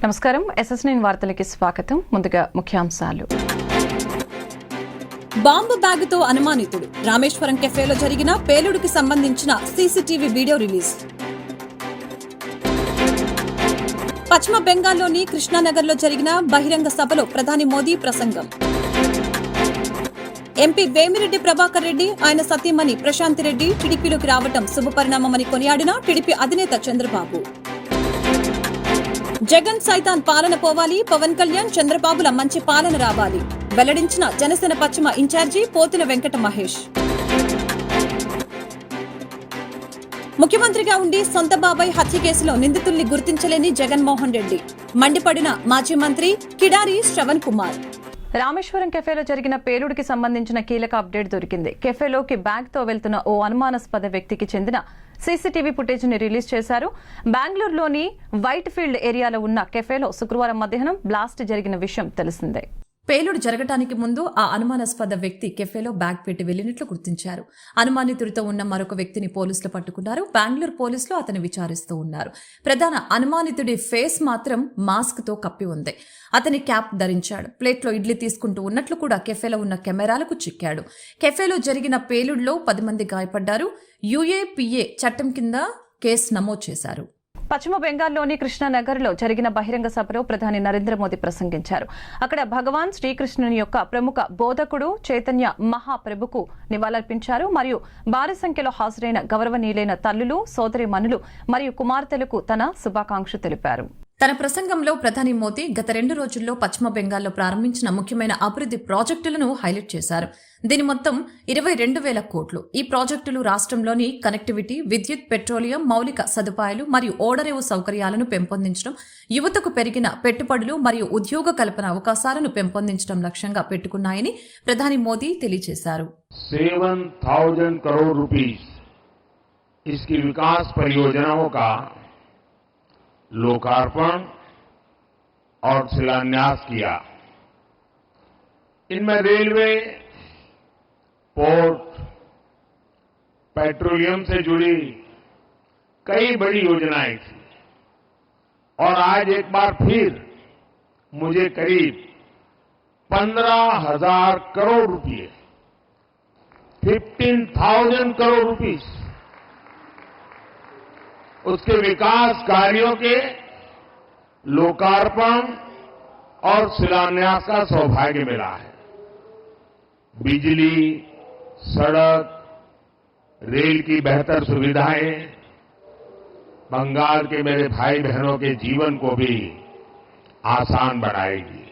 నమస్కారం SS9 వార్తలకి స్వాగతం. ముందుగా ముఖ్యాంశాలు. బాంబు బ్యాగుతో అనుమానితుడు రామేశ్వరం కెఫేలో జరిగిన పేలుడుకి సంబంధించిన సీసీటీవీ వీడియో రిలీజ్. పశ్చిమ బెంగాల్లోని కృష్ణానగర్లో జరిగిన బహిరంగ సభలో ప్రధాని మోదీ ప్రసంగం. ఎంపీ వేమిరెడ్డి ప్రభాకర్ రెడ్డి ఆయన సతీమణి ప్రశాంతి రెడ్డి టీడీపీలోకి రావటం శుభపరిణామమని కొనియాడిన టీడీపీ అధినేత చంద్రబాబు. జగన్ సైతాన్ పాలన పోవాలి, పవన్ కళ్యాణ్ చంద్రబాబుల మంచి పాలన రావాలి వెల్లడించిన జనసేన పశ్చిమ ఇన్ఛార్జి పోతిన వెంకట మహేష్. ముఖ్యమంత్రిగా ఉండి సొంత బాబాయ్ హత్య కేసులో నిందితుల్ని గుర్తించలేని జగన్మోహన్ రెడ్డి మండిపడిన మాజీ మంత్రి కిడారి శ్రవణ్ కుమార్. రామేశ్వరం కెఫేలో జరిగిన పేలుడికి సంబంధించిన కీలక అప్డేట్ దొరికింది. కెఫేలోకి బ్యాగ్ తో వెళ్తున్న ఓ అనుమానాస్పద వ్యక్తికి చెందిన సీసీటీవీ ఫుటేజ్ ని రిలీజ్ చేశారు. బెంగళూరులోని వైట్ ఫీల్డ్ ఏరియాలో ఉన్న కెఫేలో శుక్రవారం మధ్యాహ్నం బ్లాస్ట్ జరిగిన విషయం తెలిసిందే. పేలుడు జరగటానికి ముందు ఆ అనుమానాస్పద వ్యక్తి కెఫేలో బ్యాగ్ పెట్టి వెళ్లినట్లు గుర్తించారు. అనుమానితుడితో ఉన్న మరొక వ్యక్తిని పోలీసులు పట్టుకున్నారు. బెంగళూరు పోలీసులు అతన్ని విచారిస్తూ ఉన్నారు. ప్రధాన అనుమానితుడి ఫేస్ మాత్రం మాస్క్ తో కప్పి ఉంది. అతని క్యాప్ ధరించాడు. ప్లేట్లో ఇడ్లీ తీసుకుంటూ ఉన్నట్లు కూడా కెఫేలో ఉన్న కెమెరాలకు చిక్కాడు. కెఫేలో జరిగిన పేలుడులో 10 మంది గాయపడ్డారు. UAPA చట్టం కింద కేసు నమోదు చేశారు. పశ్చిమ బెంగాల్లోని కృష్ణానగర్లో జరిగిన బహిరంగ సభలో ప్రధాని నరేంద్ర మోదీ ప్రసంగించారు. అక్కడ భగవాన్ శ్రీకృష్ణుని యొక్క ప్రముఖ బోధకుడు చైతన్య మహాప్రభుకు నివాళులర్పించారు. మరియు భారీ సంఖ్యలో హాజరైన గౌరవనీయులైన తల్లులు, సోదరీమణులు మరియు కుమార్తెలకు తన శుభాకాంక్షలు తెలిపారు. తన ప్రసంగంలో ప్రధాని మోదీ గత 2 రోజుల్లో పశ్చిమ బెంగాల్లో ప్రారంభించిన ముఖ్యమైన అభివృద్ది ప్రాజెక్టులను హైలైట్ చేశారు. దీని మొత్తం 22,000 కోట్లు. ఈ ప్రాజెక్టులు రాష్ట్రంలోని కనెక్టివిటీ, విద్యుత్, పెట్రోలియం, మౌలిక సదుపాయాలు మరియు ఓడరేవు సౌకర్యాలను పెంపొందించడం, యువతకు పెరిగిన పెట్టుబడులు మరియు ఉద్యోగ కల్పన అవకాశాలను పెంపొందించడం లక్ష్యంగా పెట్టుకున్నాయని ప్రధాని మోదీ తెలియజేశారు. 7,000 करोड़ रुपीस इसकी विकास परियोजनाओं का लोकार्पण और शिलान्यास किया. इनमें रेलवे, पोर्ट, पेट्रोलियम से जुड़ी कई बड़ी योजनाएं थी और आज एक बार फिर मुझे करीब 15,000 करोड़ रुपए 15,000 करोड़ रुपीस उसके विकास कार्यों के लोकार्पण और शिलान्यास का सौभाग्य मिला है. बिजली, सड़क, रेल की बेहतर सुविधाएं बंगाल के मेरे भाई बहनों के जीवन को भी आसान बनाएगी.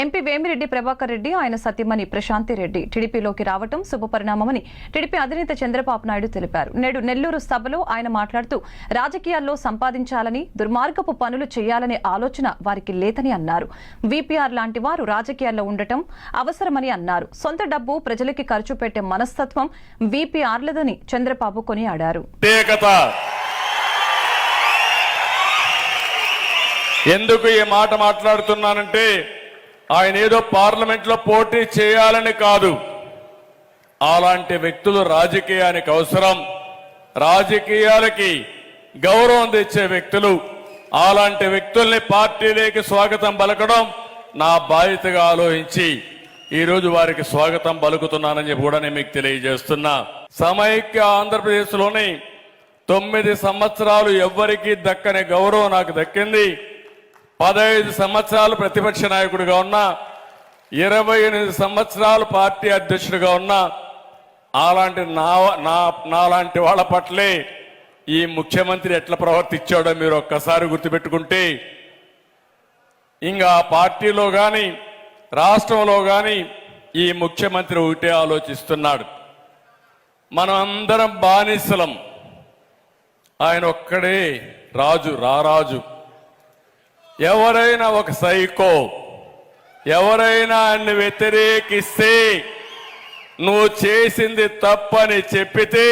ఎంపీ వేమిరెడ్డి ప్రభాకర్ రెడ్డి ఆయన సతీమణి ప్రశాంతి రెడ్డి టీడీపీలోకి రావడం శుభపరిణామమని టీడీపీ అధినేత చంద్రబాబు నాయుడు తెలిపారు. నేడు నెల్లూరు సభలో ఆయన మాట్లాడుతూ రాజకీయాల్లో సంపాదించాలని, దుర్మార్గపు పనులు చేయాలనే ఆలోచన వారికి లేదని అన్నారు. వీపీఆర్ లాంటి వారు రాజకీయాల్లో ఉండటం అవసరమని అన్నారు. సొంత డబ్బు ప్రజలకి ఖర్చు పెట్టే మనస్తత్వం వీపీఆర్లదని చంద్రబాబు కొనియాడారు. ఎందుకు ఈ మాట మాట్లాడుతున్నానంటే ఆయన ఏదో పార్లమెంట్ లో పోటీ చేయాలని కాదు. అలాంటి వ్యక్తులు రాజకీయానికి అవసరం. రాజకీయాలకి గౌరవం తెచ్చే వ్యక్తులు, అలాంటి వ్యక్తుల్ని పార్టీలోకి స్వాగతం పలకడం నా బాధ్యతగా ఆలోచించి ఈరోజు వారికి స్వాగతం పలుకుతున్నానని చెప్పి కూడా నేను మీకు తెలియజేస్తున్నా. సమైక్య ఆంధ్రప్రదేశ్ లోని 9 సంవత్సరాలు ఎవ్వరికీ దక్కని గౌరవం నాకు దక్కింది. 15 సంవత్సరాలు ప్రతిపక్ష నాయకుడిగా ఉన్నా, 28 సంవత్సరాలు పార్టీ అధ్యక్షుడిగా ఉన్నా, అలాంటి నాలాంటి వాళ్ళ పట్లే ఈ ముఖ్యమంత్రి ఎట్లా ప్రవర్తించాడో మీరు ఒక్కసారి గుర్తుపెట్టుకుంటే, ఇంకా పార్టీలో గాని రాష్ట్రంలో గాని ఈ ముఖ్యమంత్రి ఒకటే ఆలోచిస్తున్నాడు. మనం అందరం బానిసలం, ఆయన ఒక్కడే రాజు, రారాజు. ఎవరైనా ఒక సైకో, ఎవరైనా ఆయన్ని వ్యతిరేకిస్తే, నువ్వు చేసింది తప్పని చెప్పితే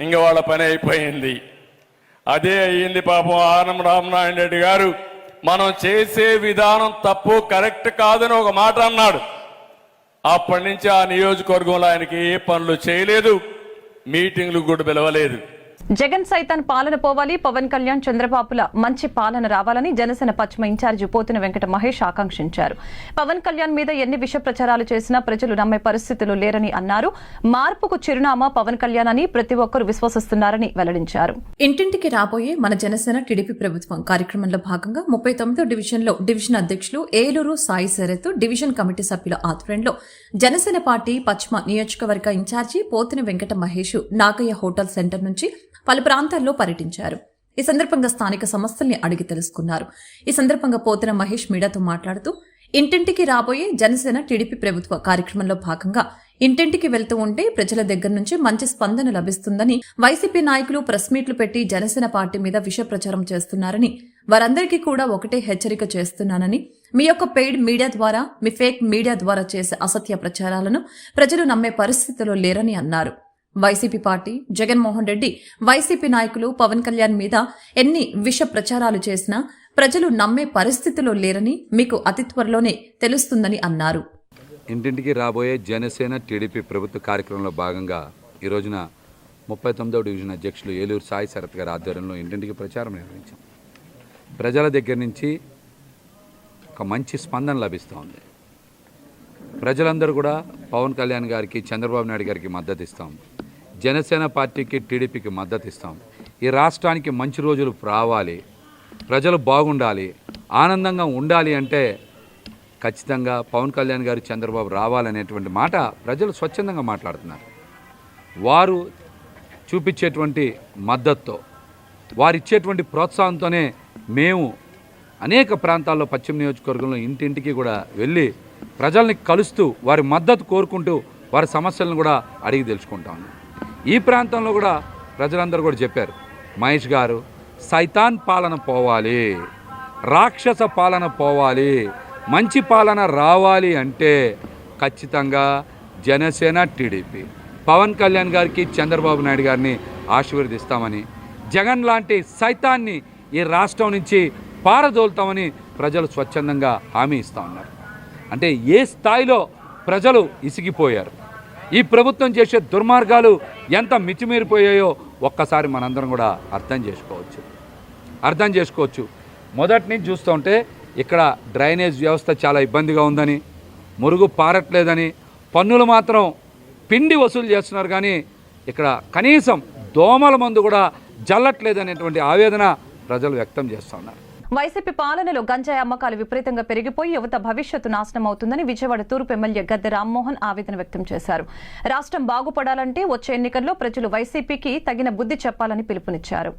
ఇంక వాళ్ళ పని అయిపోయింది. అదే అయ్యింది పాపం ఆనం రామనారాయణ రెడ్డి గారు. మనం చేసే విధానం తప్పు, కరెక్ట్ కాదని ఒక మాట అన్నాడు. అప్పటి నుంచి ఆ నియోజకవర్గంలో ఆయనకి ఏ పనులు చేయలేదు, మీటింగ్లు కూడా పిలవలేదు. జగన్ సైతాన్ పాలన పోవాలి, పవన్ కళ్యాణ్ చంద్రబాబుల మంచి పాలన రావాలని జనసేన పశ్చిమ ఇన్ఛార్జి పోతిన వెంకట మహేష్ ఆకాంక్షించారు. పవన్ కళ్యాణ్ మీద ఎన్ని విష ప్రచారాలు చేసినా ప్రజలు నమ్మే పరిస్థితులు లేరని అన్నారు. మార్పుకు చిరునామా పవన్ కళ్యాణ్ అని ప్రతి ఒక్కరూ విశ్వసిస్తున్నారని వెల్లడించారు. ఇంటింటికి రాబోయే మన జనసేన టీడీపీ ప్రభుత్వం కార్యక్రమంలో భాగంగా 39వ డివిజన్లో డివిజన్ అధ్యక్షులు ఏలూరు సాయి శరత్, డివిజన్ కమిటీ సభ్యుల ఆధ్వర్యంలో జనసేన పార్టీ పశ్చిమ నియోజకవర్గ incharge Pothina Venkata Mahesh Nagaiah hotel centre నుంచి పలు ప్రాంతాల్లో పర్యటించారు. ఈ సందర్భంగా స్థానిక సమస్యల్ని అడిగి తెలుసుకున్నారు. ఈ సందర్భంగా పోతిన మహేష్ మీడియాతో మాట్లాడుతూ ఇంటింటికి రాబోయే జనసేన టీడీపీ ప్రభుత్వ కార్యక్రమంలో భాగంగా ఇంటింటికి వెళ్తూ ఉంటే ప్రజల దగ్గర నుంచి మంచి స్పందన లభిస్తుందని, వైసీపీ నాయకులు ప్రెస్ మీట్లు పెట్టి జనసేన పార్టీ మీద విష ప్రచారం చేస్తున్నారని, వారందరికీ కూడా ఒకటే హెచ్చరిక చేస్తున్నానని, మీ యొక్క పెయిడ్ మీడియా ద్వారా, మీ ఫేక్ మీడియా ద్వారా చేసే అసత్య ప్రచారాలను ప్రజలు నమ్మే పరిస్థితిలో లేరని అన్నారు. YCP party, Jaganmohan Reddy, YCP నాయకులు పవన్ కళ్యాణ్ మీద ఎన్ని విష ప్రచారాలు చేసినా ప్రజలు నమ్మే పరిస్థితిలో లేరని మీకు అతి త్వరలోనే తెలుస్తుందని అన్నారు. ఇంటింటికి రాబోయే జనసేన టీడీపీ ప్రభుత్వ కార్యక్రమంలో భాగంగా ఈ రోజున 39వ డివిజన్ అధ్యక్షులు ఏలూరు సాయి శరత్ గారి ఆధ్వర్యంలో ఇంటింటికి ప్రచారం నిర్వహించాం. ప్రజల దగ్గర నుంచి ఒక మంచి స్పందన లభిస్తోంది. ప్రజలందరూ కూడా పవన్ కళ్యాణ్ గారికి, చంద్రబాబు నాయుడు గారికి మద్దతు ఇస్తాం. జనసేన పార్టీకి, టీడీపీకి మద్దతు ఇస్తాం. ఈ రాష్ట్రానికి మంచి రోజులు రావాలి, ప్రజలు బాగుండాలి, ఆనందంగా ఉండాలి అంటే ఖచ్చితంగా పవన్ కళ్యాణ్ గారు, చంద్రబాబు రావాలనేటువంటి మాట ప్రజలు స్వచ్ఛందంగా మాట్లాడుతున్నారు. వారు చూపించేటువంటి మద్దతుతో, వారిచ్చేటువంటి ప్రోత్సాహంతోనే మేము అనేక ప్రాంతాల్లో పశ్చిమ నియోజకవర్గంలో ఇంటింటికి కూడా వెళ్ళి ప్రజల్ని కలుస్తూ వారి మద్దతు కోరుకుంటూ వారి సమస్యలను కూడా అడిగి తెలుసుకుంటాము. ఈ ప్రాంతంలో కూడా ప్రజలందరూ కూడా చెప్పారు, మహేష్ గారు సైతాన్ పాలన పోవాలి, రాక్షస పాలన పోవాలి, మంచి పాలన రావాలి అంటే ఖచ్చితంగా జనసేన టీడీపీ పవన్ కళ్యాణ్ గారికి, చంద్రబాబు నాయుడు గారిని ఆశీర్వదిస్తామని, జగన్ లాంటి సైతాన్ని ఈ రాష్ట్రం నుంచి పారదోలుతామని ప్రజలు స్వచ్ఛందంగా హామీ ఇస్తూ ఉన్నారు. అంటే ఏ స్థాయిలో ప్రజలు ఇసిగిపోయారు, ఈ ప్రభుత్వం చేసే దుర్మార్గాలు ఎంత మితిమీరిపోయాయో ఒక్కసారి మనందరం కూడా అర్థం చేసుకోవచ్చు. మొదటి నుంచి చూస్తుంటే ఇక్కడ డ్రైనేజ్ వ్యవస్థ చాలా ఇబ్బందిగా ఉందని, మురుగు పారట్లేదని, పన్నులు మాత్రం పిండి వసూలు చేస్తున్నారు కానీ ఇక్కడ కనీసం దోమల మందు కూడా జల్లట్లేదనేటువంటి ఆవేదన ప్రజలు వ్యక్తం చేస్తున్నారు. వైసీపీ పాలనలో గంజాయి అమ్మకాలు విపరీతంగా పెరిగిపోయి యువత భవిష్యత్తు నాశనం అవుతుందని విజయవాడ తూర్పు ఎమ్మెల్యే గద్దె రామ్మోహన్ ఆవేదన వ్యక్తం చేశారు. రాష్ట్రం బాగుపడాలంటే వచ్చే ఎన్నికల్లో ప్రజలు వైసీపీకి తగిన బుద్ధి చెప్పాలని పిలుపునిచ్చారు.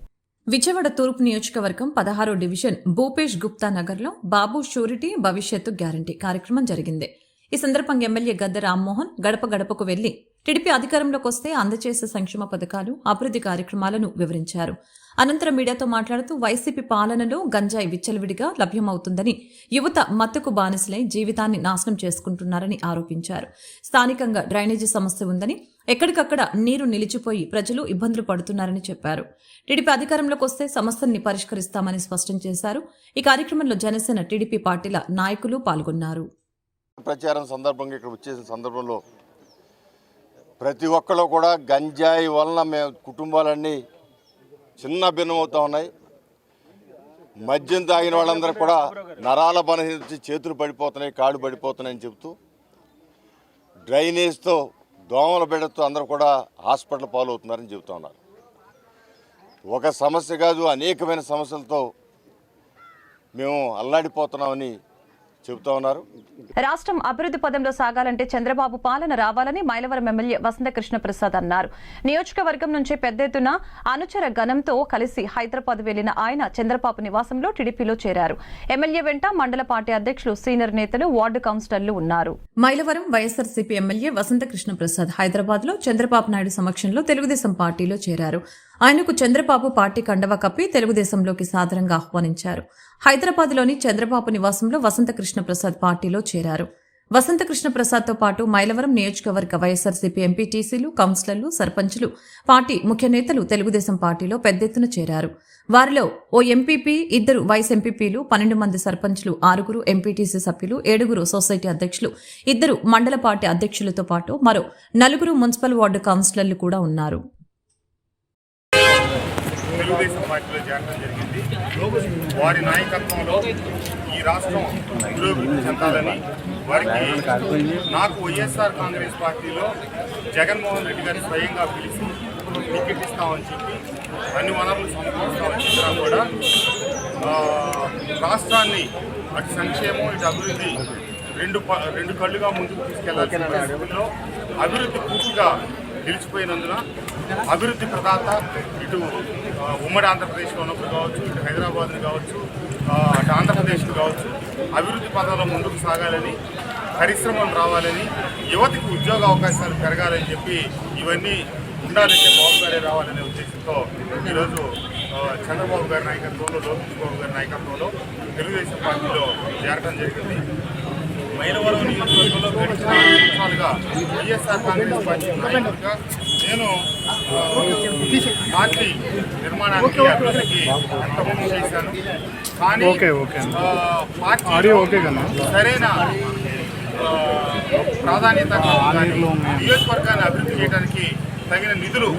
విజయవాడ తూర్పు నియోజకవర్గం 16వ డివిజన్ భూపేష్ గుప్తా నగర్లో బాబు షూరిటీ భవిష్యత్తు గ్యారంటీ కార్యక్రమం జరిగింది. ఈ సందర్భంగా ఎమ్మెల్యే గద్దె రామ్మోహన్ గడప గడపకు వెళ్లి టీడీపీ అధికారంలోకి వస్తే అందజేసే సంక్షేమ పథకాలు, అభివృద్ధి కార్యక్రమాలను వివరించారు. అనంతరం మీడియాతో మాట్లాడుతూ వైసీపీ పాలనలో గంజాయి విచ్చలవిడిగా లభ్యమవుతుందని, యువత మత్తుకు బానిసలై జీవితాన్ని నాశనం చేసుకుంటున్నారని ఆరోపించారు. స్థానికంగా డ్రైనేజీ సమస్య ఉందని, ఎక్కడికక్కడ నీరు నిలిచిపోయి ప్రజలు ఇబ్బందులు పడుతున్నారని చెప్పారు. టీడీపీ అధికారంలోకి వస్తే సమస్యల్ని పరిష్కరిస్తామని స్పష్టం చేశారు. ఈ కార్యక్రమంలో జనసేన, టీడీపీ పార్టీల నాయకులు పాల్గొన్నారు. ప్రచారం సందర్భంగా ఇక్కడ వచ్చేసిన సందర్భంలో ప్రతి ఒక్కళ్ళు కూడా గంజాయి వలన మేము కుటుంబాలన్నీ చిన్న భిన్నమవుతూ ఉన్నాయి. మద్యం తాగిన వాళ్ళందరూ కూడా నరాల బలహీనత, చేతులు పడిపోతున్నాయి, కాళ్ళు పడిపోతున్నాయని చెబుతూ డ్రైనేజ్తో, దోమల బిడ్డతో అందరూ కూడా హాస్పిటల్ పాలవుతున్నారని చెబుతూ ఉన్నారు. ఒక సమస్య కాదు, అనేకమైన సమస్యలతో మేము అల్లాడిపోతున్నామని చెబుతా ఉన్నారు. రాష్ట్రం అభివృద్ధి పదంలో సాగాలంటే చంద్రబాబు పాలన రావాలని మైలవరం ఎమ్మెల్యే వసంత కృష్ణ ప్రసాద్ అన్నారు. నియోజకవర్గం నుంచి పెద్ద ఎత్తున అనుచర గణంతో కలిసి హైదరాబాద్ వెళ్లిన ఆయన చంద్రబాబు నివాసంలో టీడీపీలో చేరారు. ఎమ్మెల్యే వెంట మండల పార్టీ అధ్యక్షులు, సీనియర్ నేతలు, వార్డు కౌన్సిలర్లు ఉన్నారు. మైలవరం వైఎస్ఆర్సీపీ ఎమ్మెల్యే వసంత కృష్ణ ప్రసాద్ హైదరాబాద్ లో చంద్రబాబు నాయుడు సమక్షంలో తెలుగుదేశం పార్టీలో చేరారు. ఆయనకు చంద్రబాబు పార్టీ కండవ కప్పి తెలుగుదేశంలోకి సాదరంగా ఆహ్వానించారు. హైదరాబాద్లోని చంద్రబాబు నివాసంలో వసంత కృష్ణ ప్రసాద్ పార్టీలో చేరారు. వసంత కృష్ణ ప్రసాద్తో పాటు మైలవరం నియోజకవర్గ వైఎస్ఆర్సీపీ ఎంపీటీసీలు, కౌన్సిలర్లు, సర్పంచులు, పార్టీ ముఖ్య నేతలు తెలుగుదేశం పార్టీలో పెద్ద ఎత్తున చేరారు. వారిలో ఓ ఎంపీపీ, 2 వైస్ ఎంపీపీలు, 12 మంది సర్పంచ్లు, 6 ఎంపీటీసీ సభ్యులు, 7 సొసైటీ అధ్యక్షులు, 2 మండల పార్టీ అధ్యక్షులతో పాటు మరో 4 మున్సిపల్ వార్డు కౌన్సిలర్లు కూడా ఉన్నారు. తెలుగుదేశం పార్టీలో చేరడం జరిగింది. వారి నాయకత్వంలో ఈ రాష్ట్రం పురోగతి చెందాలని, వారికి నాకు వైఎస్ఆర్ కాంగ్రెస్ పార్టీలో జగన్మోహన్ రెడ్డి గారు స్వయంగా పిలిచి టికెట్ ఇస్తామని చెప్పి అన్ని వనరులు సమకూరుస్తామని చెప్పినా కూడా రాష్ట్రాన్ని అటు సంక్షేమం ఇటు అభివృద్ధి రెండు కళ్ళుగా ముందుకు తీసుకెళ్లాల్సిన పరిస్థితుల్లో అభివృద్ధి పూర్తిగా నిలిచిపోయినందున అభివృద్ధి ప్రదాత ఇటు ఉమ్మడి ఆంధ్రప్రదేశ్లో ఉన్నప్పుడు కావచ్చు, ఇటు హైదరాబాద్ని కావచ్చు, అటు ఆంధ్రప్రదేశ్లో కావచ్చు, అభివృద్ధి పదంలో ముందుకు సాగాలని, పరిశ్రమలు రావాలని, యువతకు ఉద్యోగ అవకాశాలు పెరగాలని చెప్పి ఇవన్నీ ఉండాలంటే బాబు గారే రావాలనే ఉద్దేశంతో ఈరోజు చంద్రబాబు గారి నాయకత్వంలో, లోకేష్ బాబు గారి నాయకత్వంలో తెలుగుదేశం పార్టీలో చేరడం జరిగింది. మైలవరం నియోజకవర్గంలో గడిచిన 6 సంవత్సరాలుగా వైఎస్ఆర్ కాంగ్రెస్ పార్టీ నాయకుడిగా నేను పార్టీ నిర్మాణానికి అభివృద్ధికి ఎంత కృషి చేశాను. కానీ పార్టీ సరైన ప్రాధాన్యత నియోజకవర్గాన్ని అభివృద్ధి చేయడానికి తగిన నిధులు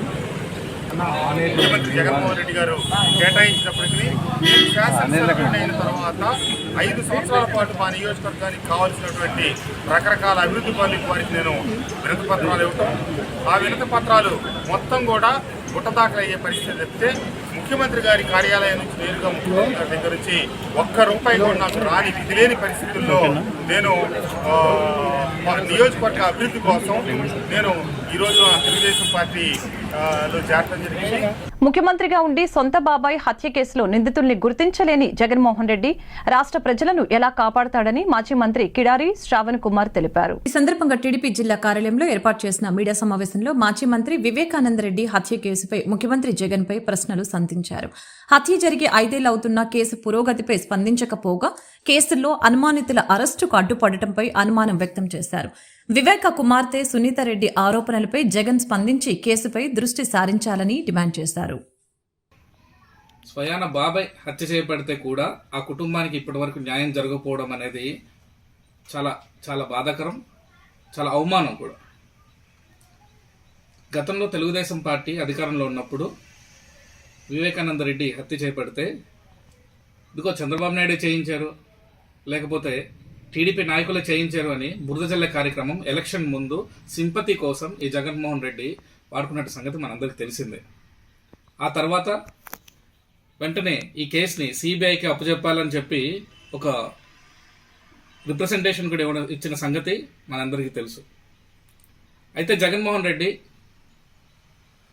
ముఖ్యమంత్రి జగన్మోహన్ రెడ్డి గారు కేటాయించినప్పటికీ నేను శాసనసభ్యుడిని అయిన తర్వాత 5 సంవత్సరాల పాటు మా నియోజకవర్గానికి కావాల్సినటువంటి రకరకాల అభివృద్ధి పనులకు వారికి నేను వినతి పత్రాలు ఇవ్వటం, ఆ వినతి పత్రాలు మొత్తం కూడా గుట్టదాఖలు అయ్యే పరిస్థితి చెప్తే ముఖ్యమంత్రి గారి కార్యాలయం నుంచి నేరుగా ముఖ్యమంత్రి గారి దగ్గర నుంచి ₹1 కూడా నాకు రాని విధి లేని పరిస్థితుల్లో నేను నియోజకవర్గ అభివృద్ధి కోసం నేను ఈరోజు తెలుగుదేశం పార్టీలో చేరడం జరిగింది. ముఖ్యమంత్రిగా ఉండి సొంత బాబాయ్ హత్య కేసులో నిందితుల్ని గుర్తించలేని జగన్మోహన్ రెడ్డి రాష్ట్ర ప్రజలను ఎలా కాపాడతాడని మాజీ మంత్రి కిడారి శ్రావణ్ కుమార్ తెలిపారు. ఈ సందర్భంగా టీడీపీ జిల్లా కార్యాలయంలో ఏర్పాటు చేసిన మీడియా సమావేశంలో మాజీ మంత్రి వివేకానందరెడ్డి హత్య కేసుపై ముఖ్యమంత్రి జగన్ పై ప్రశ్నలు సంధించారు. హత్య జరిగి 5 ఏళ్లు అవుతున్న కేసు పురోగతిపై స్పందించకపోగా కేసుల్లో అనుమానితుల అరెస్టుకు అడ్డుపడటంపై అనుమానం వ్యక్తం చేశారు. వివేక కుమార్తె సునీతారెడ్డి ఆరోపణలపై జగన్ స్పందించి కేసుపై దృష్టి సారించాలని డిమాండ్ చేశారు. స్వయాన బాబాయ్ హత్య చేయబడితే కూడా ఆ కుటుంబానికి ఇప్పటివరకు న్యాయం జరగకపోవడం అనేది చాలా చాలా బాధాకరం, చాలా అవమానం కూడా. గతంలో తెలుగుదేశం పార్టీ అధికారంలో ఉన్నప్పుడు వివేకానంద రెడ్డి హత్య చేయబడితే ఇదిగో చంద్రబాబు నాయుడు చేయించారు, లేకపోతే టీడీపీ నాయకులు చేయించారు అని బురద జల్లే కార్యక్రమం ఎలక్షన్ ముందు సింపతి కోసం ఈ జగన్మోహన్ రెడ్డి వాడుకున్నట్టు సంగతి మనందరికీ తెలిసిందే. ఆ తర్వాత వెంటనే ఈ కేసుని సిబిఐకి అప్పచెప్పాలని చెప్పి ఒక రిప్రజెంటేషన్ కూడా ఇచ్చిన సంగతి మనందరికీ తెలుసు. అయితే జగన్మోహన్ రెడ్డి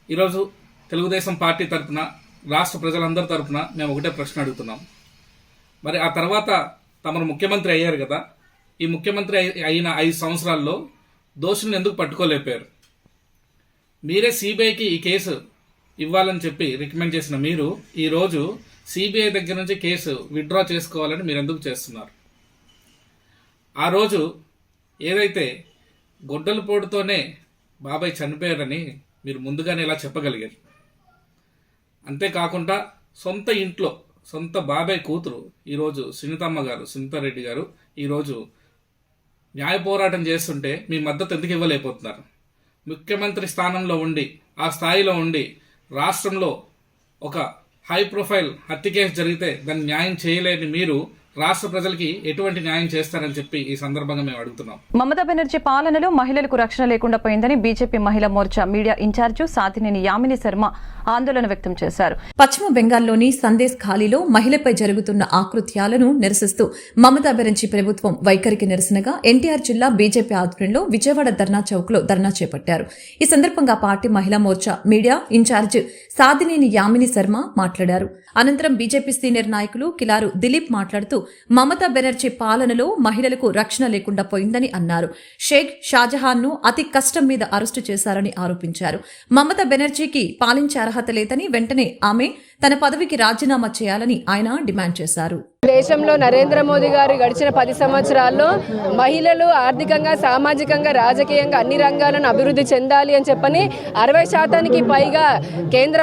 ఈరోజు తెలుగుదేశం పార్టీ తరఫున, రాష్ట్ర ప్రజలందరి తరఫున మేము ఒకటే ప్రశ్న అడుగుతున్నాం. మరి ఆ తర్వాత తమరు ముఖ్యమంత్రి అయ్యారు కదా, ఈ ముఖ్యమంత్రి అయిన 5 సంవత్సరాల్లో దోషులను ఎందుకు పట్టుకోలేపారు? మీరే సిబిఐకి ఈ కేసు ఇవ్వాలని చెప్పి రికమెండ్ చేసిన మీరు ఈరోజు సిబిఐ దగ్గర నుంచి కేసు విత్డ్రా చేసుకోవాలని మీరు ఎందుకు చేస్తున్నారు? ఆ రోజు ఏదైతే గొడ్డల పోటుతోనే బాబాయ్ చనిపోయారని మీరు ముందుగానే ఇలా చెప్పగలిగారు. అంతేకాకుండా సొంత ఇంట్లో సొంత బాబాయ్ కూతురు ఈరోజు సునీతారెడ్డి గారు ఈరోజు న్యాయ పోరాటం చేస్తుంటే మీ మద్దతు ఎందుకు ఇవ్వలేకపోతున్నారు? ముఖ్యమంత్రి స్థానంలో ఉండి, ఆ స్థాయిలో ఉండి రాష్ట్రంలో ఒక హై ప్రొఫైల్ హత్య కేసు జరిగితే దాన్ని న్యాయం చేయలేని మీరు రాష్ట్ర ప్రజలకి ఎటువంటి న్యాయం చేస్తారని చెప్పి ఈ సందర్భంగా మేము అడుగుతున్నాం. మమతా బెనర్జీ పాలనలో మహిళలకు రక్షణ లేకుండా పోయిందని బీజేపీ మహిళా మోర్చా మీడియా ఇన్ఛార్జి సాధినేని యామిని శర్మ ఆందోళన వ్యక్తం చేశారు. పశ్చిమ బెంగాల్లోని సందేశ్ ఖాళీలో మహిళపై జరుగుతున్న ఆకృత్యాలను నిరసిస్తూ మమతా బెనర్జీ ప్రభుత్వం వైఖరికి నిరసనగా ఎన్టీఆర్ జిల్లా బీజేపీ ఆధ్వర్యంలో విజయవాడ ధర్నా చౌక్ లో ధర్నా చేపట్టారు. ఈ సందర్భంగా పార్టీ మహిళా మోర్చా మీడియా ఇన్ఛార్జ్ సాధినేని యామిని శర్మ మాట్లాడారు. అనంతరం బీజేపీ సీనియర్ నాయకులు కిలారు దిలీప్ మాట్లాడుతూ మమతా బెనర్జీ పాలనలో మహిళలకు రక్షణ లేకుండా పోయిందని అన్నారు. షేక్ షాజహాన్ ను అతి కష్టం మీద అరెస్టు చేశారని ఆరోపించారు. మమతా బెనర్జీకి పాలించే అర్హత లేదని, వెంటనే ఆమె తన పదవికి రాజీనామా చేయాలని ఆయన డిమాండ్ చేశారు. దేశంలో నరేంద్ర మోదీ గారు గడిచిన 10 సంవత్సరాల్లో మహిళలు ఆర్థికంగా, సామాజికంగా, రాజకీయంగా అన్ని రంగాలను అభివృద్ధి చెందాలి అని చెప్పని 60% పైగా కేంద్ర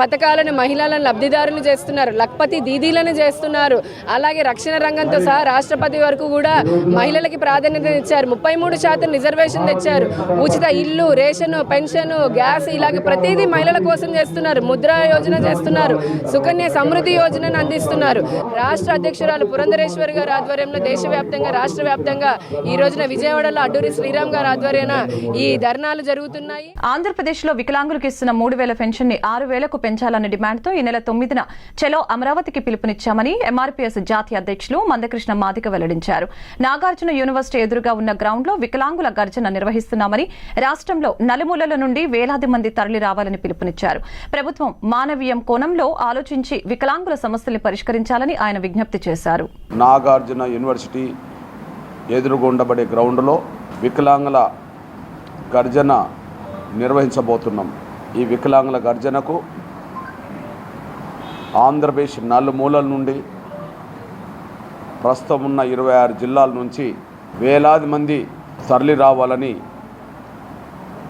పథకాలను మహిళలను లబ్ధిదారులు చేస్తున్నారు. లక్పతి దీదీలను చేస్తున్నారు. అలాగే రక్షణ రంగంతో సహా రాష్ట్రపతి వరకు కూడా మహిళలకి ప్రాధాన్యత ఇచ్చారు. 33% రిజర్వేషన్ తెచ్చారు. ఉచిత ఇల్లు, రేషన్, పెన్షన్, గ్యాస్ ఇలాగే ప్రతిదీ మహిళల కోసం చేస్తున్నారు. ముద్రా యోజన చేస్తున్నారు. సుకన్య సమృద్ధి యోజనను అందిస్తున్నారు. రాష్ట్ర అధ్యక్షురాలు పురంధరేశ్వరి గారి ఆధ్వర్యంలో దేశవ్యాప్తంగా రాష్ట్ర వ్యాప్తంగా ఈ రోజున విజయవాడలో అడ్డూరి శ్రీరామ్ గారి ఆధ్వర్యాన ఈ ధర్నాలు జరుగుతున్నాయి. ఆంధ్రప్రదేశ్లో వికలాంగులకు ఇస్తున్న 3,000 పెన్షన్ ని 6,000కు పెంచాలన్న డిమాండ్తో ఈ నెల 9న చలో అమరావతికి పిలుపునిచ్చామని ఎంఆర్పీఎస్ జాతీయ అధ్యక్షులు మందకృష్ణ మాదిక వెల్లడించారు. నాగార్జున యూనివర్సిటీ ఎదురుగా ఉన్న గ్రౌండ్ లో వికలాంగుల గర్జన నిర్వహిస్తున్నామని, రాష్ట్రంలో నలుమూలల నుండి వేలాది మంది తరలి రావాలని పిలుపునిచ్చారు. ప్రభుత్వం మానవీయం కోణంలో ఆలోచించి వికలాంగుల సమస్యల్ని పరిష్కరించాలని ఆయన విజ్ఞప్తి చేశారు. నాగార్జున యూనివర్సిటీ ఎదురుగుండబడే గ్రౌండ్లో వికలాంగుల గర్జన నిర్వహించబోతున్నాం. ఈ వికలాంగుల గర్జనకు ఆంధ్రప్రదేశ్ నలుమూలల నుండి ప్రస్తుతం ఉన్న 26 జిల్లాల నుంచి వేలాది మంది తరలి రావాలని,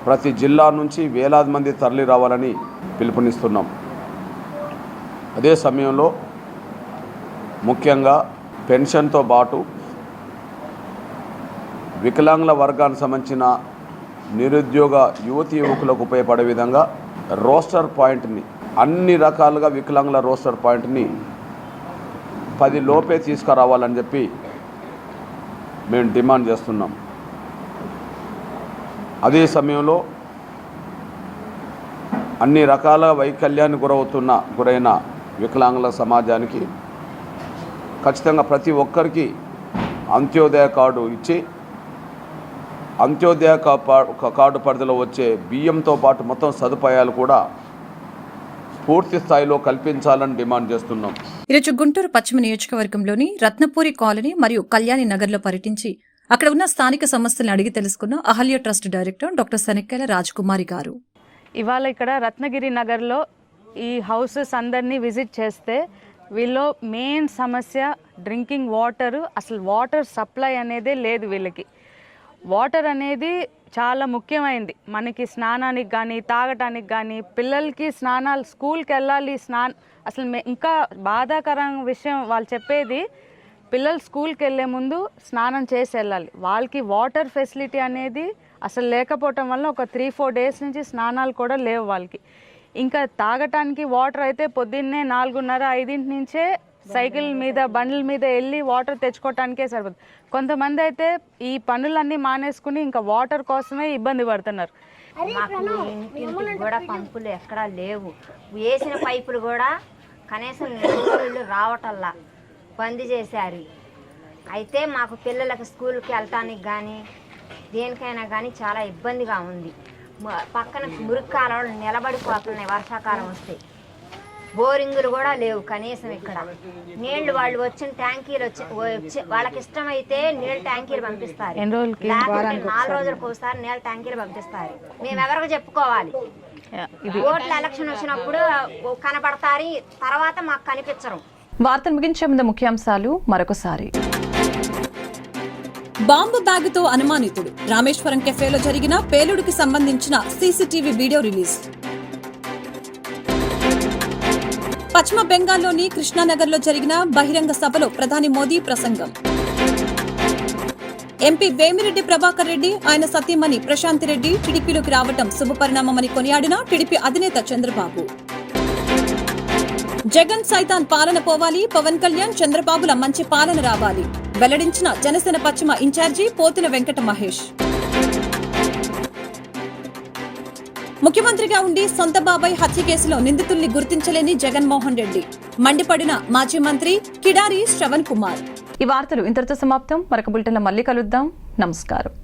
ప్రతి జిల్లా నుంచి వేలాది మంది తరలి రావాలని పిలుపునిస్తున్నాం. అదే సమయంలో ముఖ్యంగా పెన్షన్తో పాటు వికలాంగుల వర్గానికి సంబంధించిన నిరుద్యోగ యువకులకు ఉపయోగపడే విధంగా రోస్టర్ పాయింట్ని, అన్ని రకాలుగా వికలాంగుల రోస్టర్ పాయింట్ని 10 లోపే తీసుకురావాలని చెప్పి మేము డిమాండ్ చేస్తున్నాం. అదే సమయంలో అన్ని రకాల వైకల్యానికి గురైన వికలాంగుల సమాజానికి ఖచ్చితంగా ప్రతి ఒక్కరికి అంత్యోదయ కార్డు ఇచ్చి, అంత్యోదయ కార్డు పరిధిలో వచ్చే బియ్యంతో పాటు మొత్తం సదుపాయాలు కూడా పూర్తి స్థాయిలో కల్పించాలని డిమాండ్ చేస్తున్నాం. ఈరోజు గుంటూరు పశ్చిమ నియోజకవర్గంలోని రత్నపూరి కాలనీ మరియు కళ్యాణి నగర్లో పర్యటించి అక్కడ ఉన్న స్థానిక సమస్యలను అడిగి తెలుసుకున్న అహల్య ట్రస్ట్ డైరెక్టర్ డాక్టర్ శనిక్కెల రాజకుమారి గారు. ఇవాళ ఇక్కడ రత్నగిరి నగర్లో ఈ హౌసెస్ అందరినీ విజిట్ చేస్తే వీళ్ళు మెయిన్ సమస్య డ్రింకింగ్ వాటర్, అసలు వాటర్ సప్లై అనేదే లేదు వీళ్ళకి. వాటర్ అనేది చాలా ముఖ్యమైనది మనకి, స్నానానికి కానీ తాగటానికి కానీ, పిల్లలకి స్నానాలు, స్కూల్కి వెళ్ళాలి, అసలు ఇంకా బాధాకరమైన విషయం వాళ్ళు చెప్పేది, పిల్లలు స్కూల్కి వెళ్ళే ముందు స్నానం చేసి వెళ్ళాలి. వాళ్ళకి వాటర్ ఫెసిలిటీ అనేది అసలు లేకపోవటం వల్ల ఒక 3-4 డేస్ నుంచి స్నానాలు కూడా లేవు వాళ్ళకి. ఇంకా తాగటానికి వాటర్ అయితే పొద్దున్నే 4:30-5 నుంచే సైకిల్ మీద బండ్ల మీద వెళ్ళి వాటర్ తెచ్చుకోవటానికే సరిపోతుంది. కొంతమంది అయితే ఈ పనులన్నీ మానేసుకుని ఇంకా వాటర్ కోసమే ఇబ్బంది పడుతున్నారు. మాకు ఇంటికి కూడా పంపులు ఎక్కడా లేవు, వేసిన పైపులు కూడా కనీసం నీళ్ళు రావటల్లా బంద్ చేశారు. అయితే మాకు పిల్లలకి స్కూల్కి వెళ్ళటానికి కానీ దేనికైనా కానీ చాలా ఇబ్బందిగా ఉంది. పక్కన మురికి కాలువలు నిలబడిపోతున్నాయి వర్షాకాలం వస్తే. బోరింగులు కూడా లేవు కనీసం. ఇక్కడ నీళ్లు వాళ్ళు వచ్చిన ట్యాంకీలు వచ్చి వాళ్ళకి ఇష్టమైతే నీళ్ళ ట్యాంకీలు పంపిస్తారు, 4 రోజులకు ఒకసారి నీళ్ళ ట్యాంకీలు పంపిస్తారు. మేము ఎవరికి చెప్పుకోవాలి? ఓట్ల ఎలక్షన్ వచ్చినప్పుడు కనబడతారు, తర్వాత మాకు కనిపించరు. వార్తలు ముగించే ముందు ముఖ్యాంశాలు మరొకసారి. బాంబు బ్యాగుతో అనుమానితుడు, రామేశ్వరం కెఫేలో జరిగిన పేలుడుకి సంబంధించిన సీసీటీవీ వీడియో రిలీజ్. పశ్చిమ బెంగాల్లోని కృష్ణానగర్లో జరిగిన బహిరంగ సభలో ప్రధాని మోదీ ప్రసంగం. ఎంపీ వేమిరెడ్డి ప్రభాకర్ రెడ్డి, ఆయన సతీమణి ప్రశాంతి రెడ్డి టీడీపీలోకి రావడం శుభపరిణామమని కొనియాడిన టీడీపీ అధినేత చంద్రబాబు. జగన్ సైతాన్ పాలన పోవాలి, పవన్ కళ్యాణ్ చంద్రబాబుల మంచి పాలన రావాలి వెల్లడించిన జనసేన పశ్చిమ ఇన్ఛార్జి పోతుల వెంకట మహేష్. ముఖ్యమంత్రిగా ఉండి సొంత బాబాయ్ హత్య కేసులో నిందితుల్ని గుర్తించలేని జగన్మోహన్ రెడ్డి మండిపడిన మాజీ మంత్రి కిడారి శ్రవణ్ కుమార్. ఈ వార్తలు ఇంతటితో సమాప్తం. మరొక బులెటిన్లో మళ్ళీ కలుద్దాం. నమస్కారం.